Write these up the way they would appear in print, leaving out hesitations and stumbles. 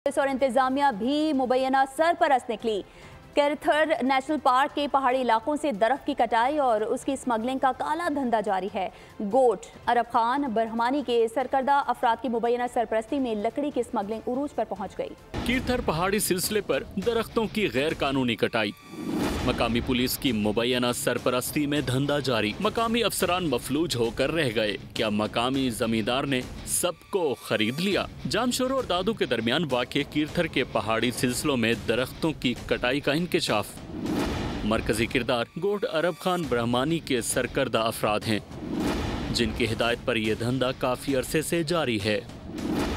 Police और इंतजामिया भी मुबैना सरपरस्त निकली। कैरथर नेशनल पार्क के पहाड़ी इलाकों से दरख्त की कटाई और उसकी स्मगलिंग का काला धंधा जारी है। गोट अरब खान ब्रह्मानी के सरकर्दा अफराद की मुबैना सरपरस्ती में लकड़ी की स्मगलिंग उरूज पर पहुंच गई। कैरथर पहाड़ी सिलसिले पर दरख्तों की गैर कानूनी कटाई, मकामी पुलिस की मुबैना सरपरस्ती में धंधा जारी। मकामी अफसरान मफलूज होकर रह गए। क्या मकामी जमींदार ने सबको खरीद लिया? जामशोरो और दादू के दरमियान वाक़े कैरथर के पहाड़ी सिलसिलों में दरख्तों की कटाई का इंकशाफ। मरकजी किरदार गोट अरब खान ब्रह्मानी के सरकर्दा अफराद हैं, जिनकी हिदायत पर यह धंधा काफी अरसे से जारी है।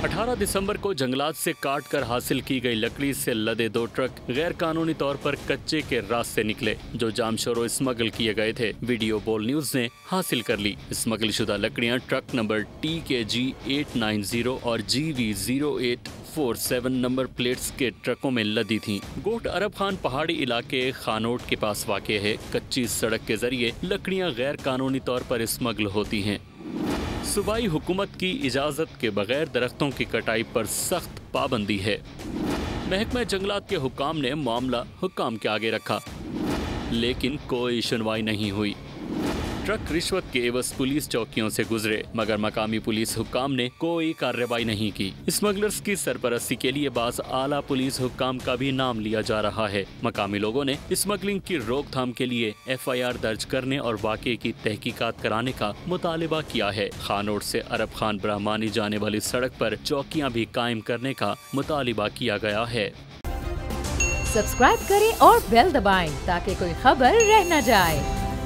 18 दिसंबर को जंगलात से काट कर हासिल की गई लकड़ी से लदे 2 ट्रक गैर कानूनी तौर पर कच्चे के रास्ते निकले, जो जामशोरो स्मगल किए गए थे। वीडियो बोल न्यूज ने हासिल कर ली। स्मगल शुदा लकड़ियां ट्रक नंबर TKG 890 और GV 0847 नंबर प्लेट्स के ट्रकों में लदी थीं। गोट अरब खान पहाड़ी इलाके खानोट के पास वाक़े है। कच्ची सड़क के जरिए लकड़ियां गैर कानूनी तौर पर स्मगल होती हैं। सूबाई हुकूमत की इजाज़त के बगैर दरख्तों की कटाई पर सख्त पाबंदी है। महकमा जंगलात के हुक्काम ने मामला हुक्काम के आगे रखा, लेकिन कोई सुनवाई नहीं हुई। ट्रक रिश्वत के एवज पुलिस चौकियों से गुजरे, मगर मकामी पुलिस हुक्काम ने कोई कार्रवाई नहीं की। स्मगलर्स की सरपरस्ती के लिए बाज़ आला पुलिस हुक्काम का भी नाम लिया जा रहा है। मकामी लोगों ने स्मगलिंग की रोकथाम के लिए FIR दर्ज करने और वाक़े की तहकीकात कराने का मुतालिबा किया है। खानोट से अरब खान ब्रह्मानी जाने वाली सड़क पर चौकियां भी कायम करने का मुतालिबा किया गया है। सब्सक्राइब करें और बेल दबाएं ताकि कोई खबर रह न जाए।